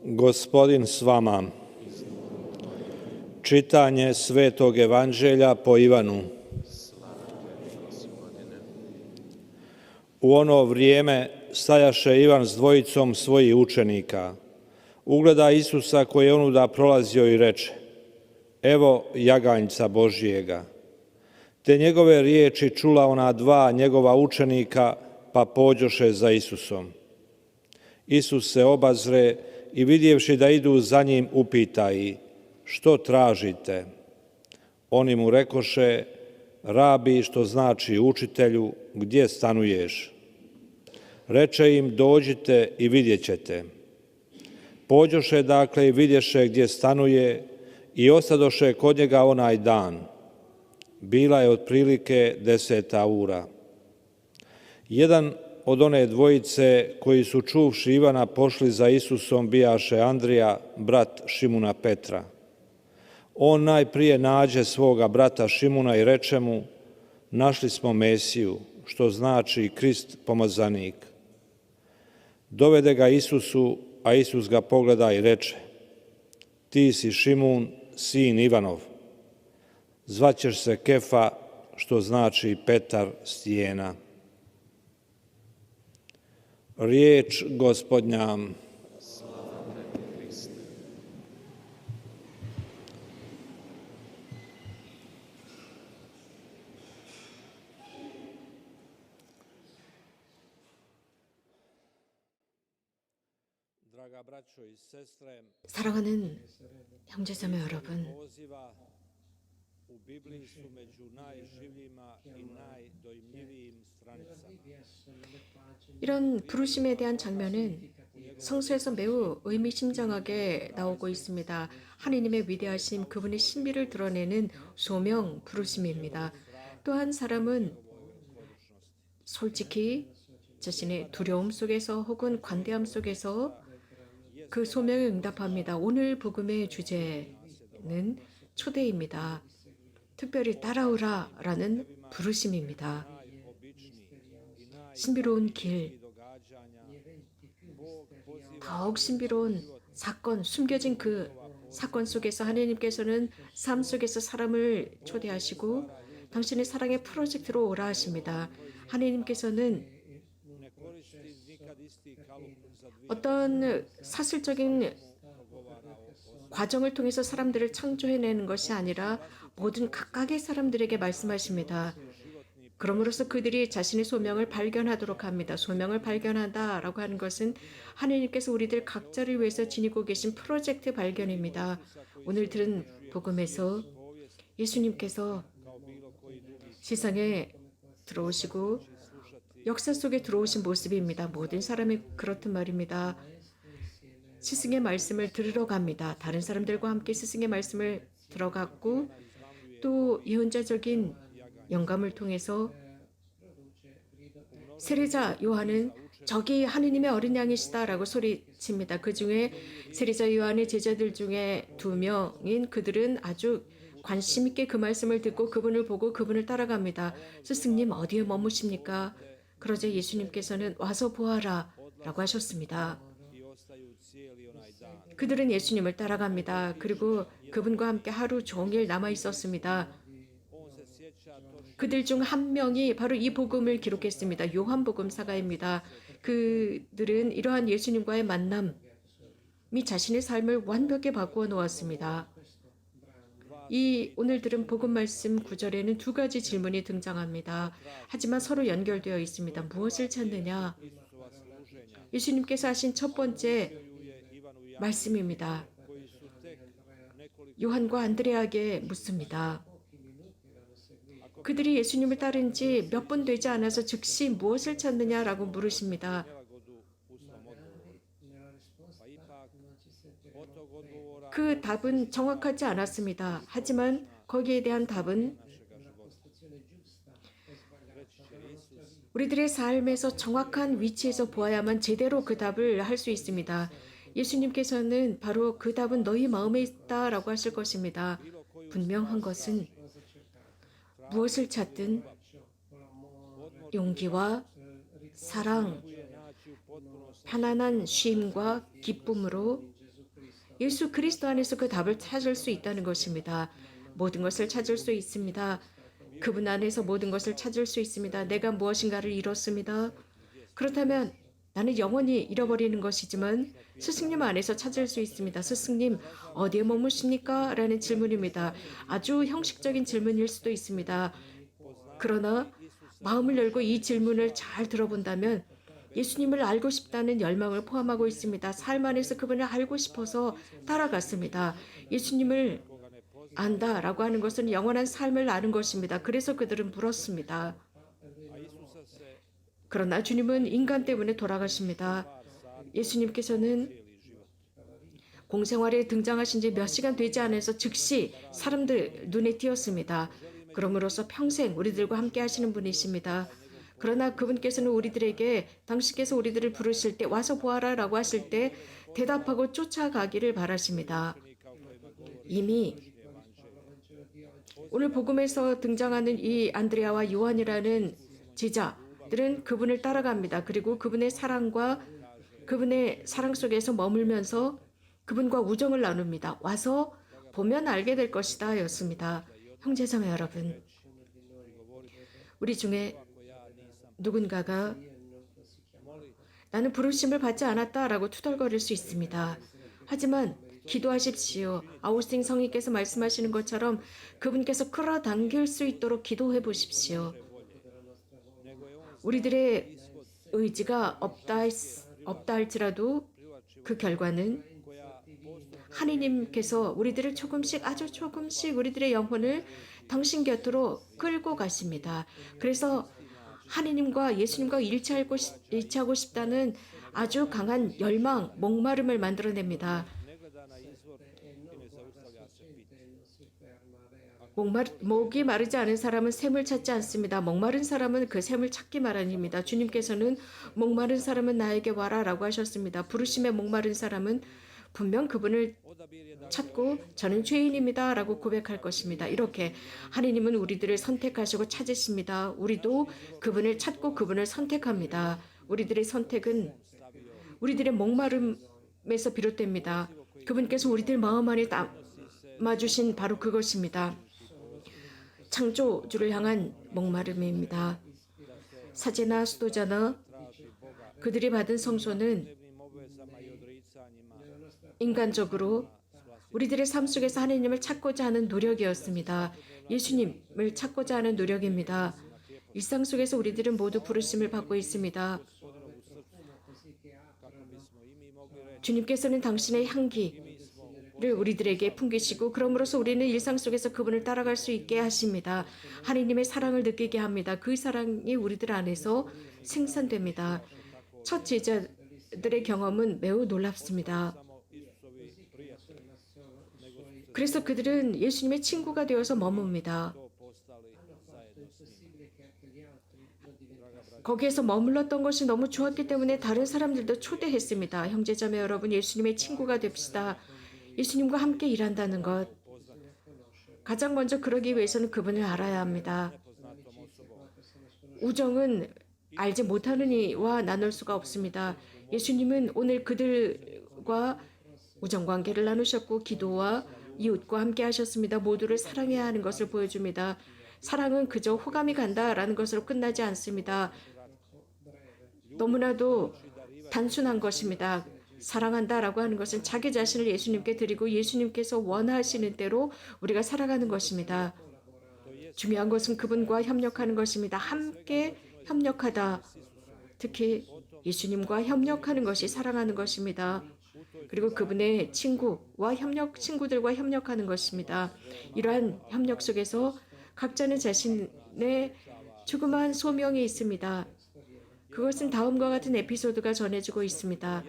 Gospodin s vama. Čitanje Svetog Evanđelja po Ivanu. U ono vrijeme stajaše Ivan s dvojicom svojih učenika. Ugleda Isusa koji je onuda prolazio i reče: Evo jaganjca Božijega. Te njegove riječi čula ona dva njegova učenika, pa pođoše za Isusom. Isus se obazre i vidjevši da idu za njim, upita ih: Što tražite? Oni mu rekoše: Rabi, što znači učitelju, gdje stanuješ? Reče im: Dođite i vidjet ćete. Pođoše dakle i vidješe gdje stanuje i ostadoše kod njega onaj dan. Bila je otprilike 10 ura. Jedan od one dvojice koji su čuvši Ivana pošli za Isusom bijaše Andrija, brat Šimuna Petra. On najprije nađe svoga brata Šimuna i reče mu: Našli smo Mesiju, što znači Krist pomazanik. Dovede ga Isusu, a Isus ga pogleda i reče: Ti si Šimun, sin Ivanov. Zvaćeš se Kefa, što znači Petar, stijena. Riječ Gospodnja. 사랑하는 형제자매 여러분, 이런 부르심에 대한 장면은 성서에서 매우 의미심장하게 나오고 있습니다. 하느님의 위대하심, 그분의 신비를 드러내는 소명 부르심입니다. 또한 사람은 솔직히 자신의 두려움 속에서 혹은 관대함 속에서 그 소명에 응답합니다. 오늘 복음의 주제는 초대입니다. 특별히 따라오라라는 부르심입니다. 신비로운 길, 더욱 신비로운 사건, 숨겨진 그 사건 속에서 하나님께서는 삶 속에서 사람을 초대하시고 당신의 사랑의 프로젝트로 오라 하십니다. 하나님께서는 어떤 사실적인 과정을 통해서 사람들을 창조해내는 것이 아니라 모든 각각의 사람들에게 말씀하십니다. 그럼으로써 그들이 자신의 소명을 발견하도록 합니다. 소명을 발견한다라고 하는 것은 하나님께서 우리들 각자를 위해서 지니고 계신 프로젝트 발견입니다. 오늘 들은 복음에서 예수님께서 세상에 들어오시고 역사 속에 들어오신 모습입니다. 모든 사람이 그렇단 말입니다. 스승의 말씀을 들으러 갑니다. 다른 사람들과 함께 스승의 말씀을 들어갔고 또 예언자적인 영감을 통해서 세례자 요한은 저기 하느님의 어린 양이시다라고 소리칩니다. 그 중에 세례자 요한의 제자들 중에 2명인 그들은 아주 관심 있게 그 말씀을 듣고 그분을 보고 그분을 따라갑니다. 스승님 어디에 머무십니까? 그러자 예수님께서는 와서 보아라 라고 하셨습니다. 그들은 예수님을 따라갑니다. 그리고 그분과 함께 하루 종일 남아 있었습니다. 그들 중 한 명이 바로 이 복음을 기록했습니다. 요한복음사가입니다. 그들은 이러한 예수님과의 만남이 자신의 삶을 완벽히 바꾸어 놓았습니다. 이 오늘 들은 복음 말씀 9절에는 2가지 질문이 등장합니다. 하지만 서로 연결되어 있습니다. 무엇을 찾느냐? 예수님께서 하신 첫 번째 말씀입니다. 요한과 안드레아에게 묻습니다. 그들이 예수님을 따른 지 몇 분 되지 않아서 즉시 무엇을 찾느냐라고 물으십니다. 그 답은 정확하지 않았습니다. 하지만 거기에 대한 답은 우리들의 삶에서 정확한 위치에서 보아야만 제대로 그 답을 할 수 있습니다. 예수님께서는 바로 그 답은 너희 마음에 있다라고 하실 것입니다. 분명한 것은 무엇을 찾든 용기와 사랑, 편안한 쉼과 기쁨으로 예수 그리스도 안에서 그 답을 찾을 수 있다는 것입니다. 모든 것을 찾을 수 있습니다. 그분 안에서 모든 것을 찾을 수 있습니다. 내가 무엇인가를 잃었습니다. 그렇다면 나는 영원히 잃어버리는 것이지만 스승님 안에서 찾을 수 있습니다. 스승님 어디에 머무십니까? 라는 질문입니다. 아주 형식적인 질문일 수도 있습니다. 그러나 마음을 열고 이 질문을 잘 들어본다면 예수님을 알고 싶다는 열망을 포함하고 있습니다. 삶 안에서 그분을 알고 싶어서 따라갔습니다. 예수님을 안다라고 하는 것은 영원한 삶을 아는 것입니다. 그래서 그들은 물었습니다. 그러나 주님은 인간 때문에 돌아가십니다. 예수님께서는 공생활에 등장하신 지 몇 시간 되지 않아서 즉시 사람들 눈에 띄었습니다. 그럼으로써 평생 우리들과 함께 하시는 분이십니다. 그러나 그분께서는 우리들에게 당신께서 우리들을 부르실 때 와서 보아라 라고 하실 때 대답하고 쫓아가기를 바라십니다. 이미 오늘 복음에서 등장하는 이 안드레아와 요한이라는 제자들은 그분을 따라갑니다. 그리고 그분의 사랑과 그분의 사랑 속에서 머물면서 그분과 우정을 나눕니다. 와서 보면 알게 될 것이다 였습니다. 형제자매 여러분, 우리 중에 누군가가 나는 부르심을 받지 않았다라고 투덜거릴 수 있습니다. 하지만 기도하십시오. 아우스틴 성인께서 말씀하시는 것처럼 그분께서 끌어당길 수 있도록 기도해 보십시오. 우리들의 의지가 없다 할지라도 그 결과는 하느님께서 우리들을 조금씩 아주 조금씩 우리들의 영혼을 당신 곁으로 끌고 가십니다. 그래서 하느님과 예수님과 일치하고 싶다는 아주 강한 열망, 목마름을 만들어냅니다. 목이 마르지 않은 사람은 샘을 찾지 않습니다. 목마른 사람은 그 샘을 찾기 마련입니다. 주님께서는 목마른 사람은 나에게 와라 라고 하셨습니다. 부르심에 목마른 사람은 분명 그분을 찾고 저는 죄인입니다 라고 고백할 것입니다. 이렇게 하느님은 우리들을 선택하시고 찾으십니다. 우리도 그분을 찾고 그분을 선택합니다. 우리들의 선택은 우리들의 목마름에서 비롯됩니다. 그분께서 우리들 마음 안에 담아주신 바로 그것입니다. 창조주를 향한 목마름입니다. 사제나 수도자나 그들이 받은 성소는 인간적으로 우리들의 삶 속에서 하나님을 찾고자 하는 노력이었습니다. 예수님을 찾고자 하는 노력입니다. 일상 속에서 우리들은 모두 부르심을 받고 있습니다. 주님께서는 당신의 향기를 우리들에게 풍기시고 그러므로서 우리는 일상 속에서 그분을 따라갈 수 있게 하십니다. 하나님의 사랑을 느끼게 합니다. 그 사랑이 우리들 안에서 생산됩니다. 첫 제자들의 경험은 매우 놀랍습니다. 그래서 그들은 예수님의 친구가 되어서 머뭅니다. 거기에서 머물렀던 것이 너무 좋았기 때문에 다른 사람들도 초대했습니다. 형제자매 여러분, 예수님의 친구가 됩시다. 예수님과 함께 일한다는 것. 가장 먼저 그러기 위해서는 그분을 알아야 합니다. 우정은 알지 못하는 이와 나눌 수가 없습니다. 예수님은 오늘 그들과 우정관계를 나누셨고 기도와 이웃과 함께 하셨습니다. 모두를 사랑해야 하는 것을 보여줍니다. 사랑은 그저 호감이 간다라는 것으로 끝나지 않습니다. 너무나도 단순한 것입니다. 사랑한다라고 하는 것은 자기 자신을 예수님께 드리고 예수님께서 원하시는 대로 우리가 살아가는 것입니다. 중요한 것은 그분과 협력하는 것입니다. 함께 협력하다. 특히 예수님과 협력하는 것이 사랑하는 것입니다. 그리고 그분의 친구들과 협력하는 것입니다. 이러한 협력 속에서 각자는 자신의 조그마한 소명이 있습니다. 그것은 다음과 같은 에피소드가 전해지고 있습니다.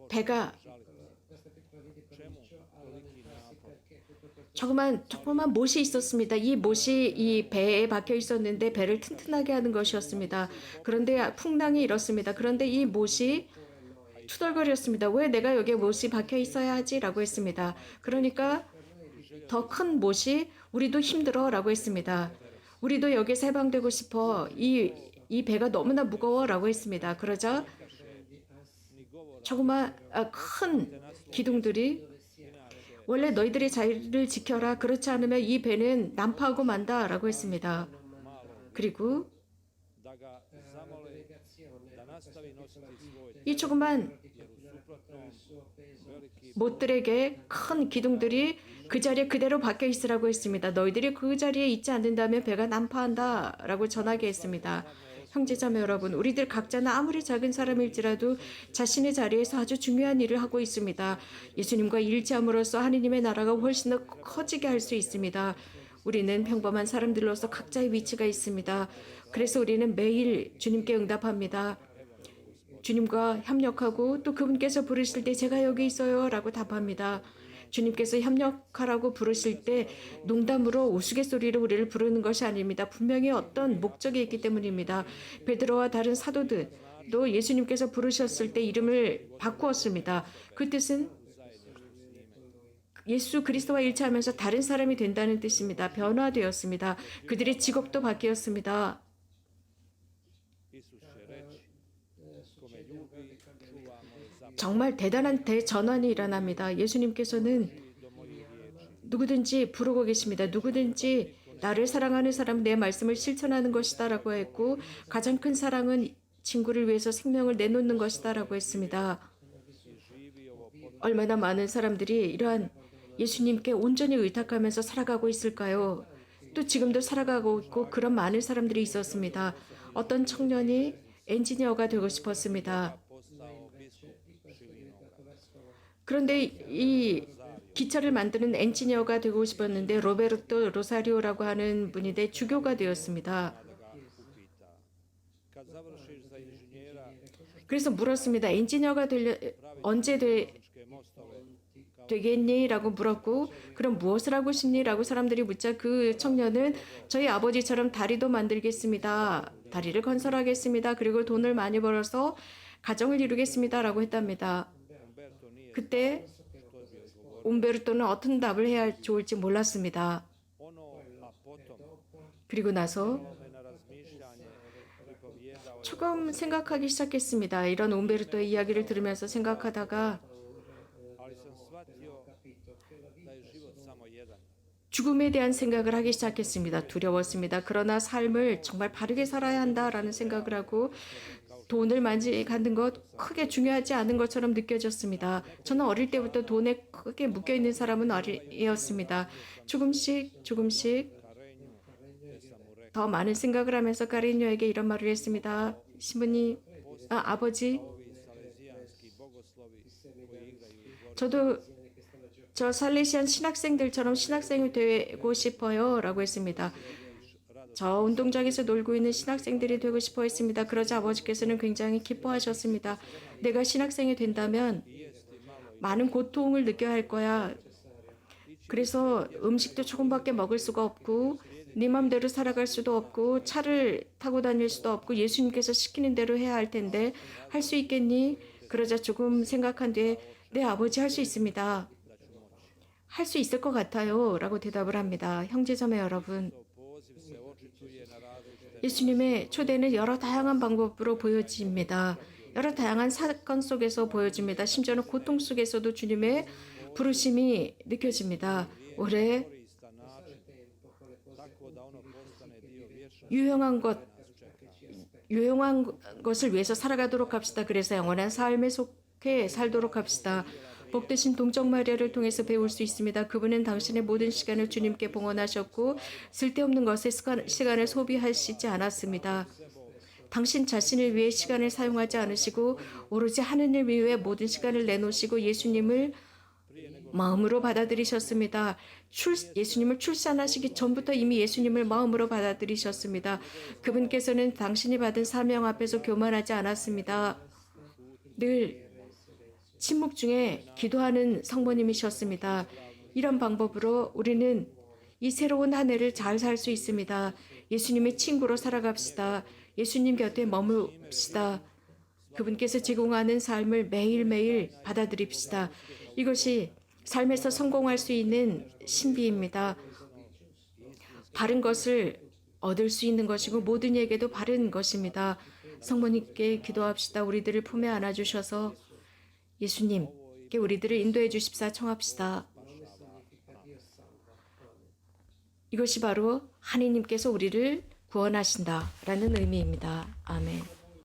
배가 조그만 못이 있었습니다. 이 못이 이 배에 박혀 있었는데 배를 튼튼하게 하는 것이었습니다. 그런데 풍랑이 일었습니다. 그런데 이 못이 투덜거렸습니다. 왜 내가 여기에 못이 박혀 있어야 하지? 라고 했습니다. 그러니까 더 큰 못이 우리도 힘들어라고 했습니다. 우리도 여기서 해방되고 싶어. 이 배가 너무나 무거워라고 했습니다. 그러자 조그만 큰 기둥들이 원래 너희들의 자유를 지켜라. 그렇지 않으면 이 배는 난파하고 만다라고 했습니다. 그리고 da ga zamole da nastavi nositi svoj 이 조그만 jer u suprotnom veliki 못들에게 큰 기둥들이 그 자리에 그대로 박혀 있으라고 했습니다. 너희들이 그 자리에 있지 않는다면 배가 난파한다라고 전하게 했습니다. 형제자매 여러분, 우리들 각자는 아무리 작은 사람일지라도 자신의 자리에서 아주 중요한 일을 하고 있습니다. 예수님과 일치함으로써 하느님의 나라가 훨씬 더 커지게 할 수 있습니다. 우리는 평범한 사람들로서 각자의 위치가 있습니다. 그래서 우리는 매일 주님께 응답합니다. 주님과 협력하고 또 그분께서 부르실 때 제가 여기 있어요 라고 답합니다. 주님께서 협력하라고 부르실 때 농담으로 우스갯소리로 우리를 부르는 것이 아닙니다. 분명히 어떤 목적이 있기 때문입니다. 베드로와 다른 사도들도 예수님께서 부르셨을 때 이름을 바꾸었습니다. 그 뜻은 예수 그리스도와 일치하면서 다른 사람이 된다는 뜻입니다. 변화되었습니다. 그들의 직업도 바뀌었습니다. Isus će reći kome ljubi čuva moje zapovjedi 정말 대단한 대전환이 일어납니다. 예수님께서는 do mojih riječi. 누구든지 부르고 계십니다. 누구든지 나를 사랑하는 사람 내 말씀을 실천하는 것이다 라고 했고 가장 큰 사랑은 친구를 위해서 생명을 내놓는 것이다 라고 했습니다. 얼마나 많은 사람들이 이러한 예수님께 온전히 의탁하면서 살아가고 있을까요? 또 지금도 살아가고 있고 그런 많은 사람들이 있었습니다. 어떤 청년이 엔지니어가 되고 싶었습니다. Postao biskup Šilinoga. 그런데 이 기차를 만드는 엔지니어가 되고 싶었는데 로베르토 로사리오라고 하는 분인데 주교가 되었습니다. Da ga upita. Kad završiš za inženjera, 그래서 물었습니다. 엔지니어가 언제 željezničke mostove 되겠니? 라고 물었고 그럼 무엇을 하고 싶니? 라고 사람들이 묻자 그 청년은 저희 아버지처럼 다리도 만들겠습니다. 다리를 건설하겠습니다. 그리고 돈을 많이 벌어서 가정을 이루겠습니다. 라고 했답니다. Umberto nije 그때 što bi odgovorio. 옴베르토는 어떤 답을 해야 좋을지 몰랐습니다. Ono, a potom 그리고 나서 me na razmišljanje pripovjedao 조금 생각하기 시작했습니다. 이런 옴베르토의 이야기를 들으면서 생각하다가 ali sam shvatio da je život samo jedan. 죽음에 대한 생각을 하기 시작했습니다. 두려웠습니다. 그러나 삶을 정말 바르게 살아야 한다라는 생각을 하고 돈을 많이 갖는 것 크게 중요하지 않은 것처럼 느껴졌습니다. 저는 어릴 때부터 돈에 크게 묶여있는 사람은 아니었습니다. 조금씩 더 많은 생각을 하면서 카레뇨에게 이런 말을 했습니다. 신부님, 아버지, Ovi salezijanski bogoslovi koji igraju 저도 저 살레시안 신학생들처럼 신학생이 되고 싶어요 라고 했습니다. 저 운동장에서 놀고 있는 신학생들이 되고 싶어 했습니다. 그러자 아버지께서는 굉장히 기뻐하셨습니다. 내가 신학생이 된다면 많은 고통을 느껴야 할 거야. 그래서 음식도 조금밖에 먹을 수가 없고 네 맘대로 살아갈 수도 없고 차를 타고 다닐 수도 없고 예수님께서 시키는 대로 해야 할 텐데 할 수 있겠니? 그러자 조금 생각한 뒤에 네 아버지 할 수 있습니다. 할 수 있을 것 같아요 라고 대답을 합니다. 형제자매 여러분, poziv se očituje na različite 예수님의 초대는 여러 다양한 방법으로 보여집니다. 여러 다양한 사건 속에서 보여집니다. 심지어는 고통 속에서도 주님의 부르심이 느껴집니다. 올해 korista način tako da ono postane dio vječnog 유용한 것을 위해서 살아가도록 합시다. 그래서 영원한 삶에 속해 살도록 합시다. 복되신 동정 마리아를 통해서 배울 수 있습니다. 그분은 당신의 모든 시간을 주님께 봉헌하셨고 쓸데없는 것에 시간을 소비하시지 않았습니다. 당신 자신을 위해 시간을 사용하지 않으시고 오로지 하느님을 위해 모든 시간을 내놓으시고 예수님을 마음으로 받아들이셨습니다. 예수님을 출산하시기 전부터 이미 예수님을 마음으로 받아들이셨습니다. 그분께서는 당신이 받은 사명 앞에서 교만하지 않았습니다. 늘 침묵 중에 기도하는 성모님이셨습니다. 이런 방법으로 우리는 이 새로운 한 해를 잘 살 수 있습니다. 예수님의 친구로 살아갑시다. 예수님 곁에 머뭅시다. 그분께서 제공하는 삶을 매일매일 받아들입시다. 이것이 삶에서 성공할 수 있는 신비입니다. 바른 것을 얻을 수 있는 것이고 모든 이에게도 바른 것입니다. 성모님께 기도합시다. 우리들을 품에 안아주셔서 예수님께 우리들을 인도해 주십사 청합시다. 이것이 바로 하느님께서 우리를 구원하신다라는 의미입니다. 아멘.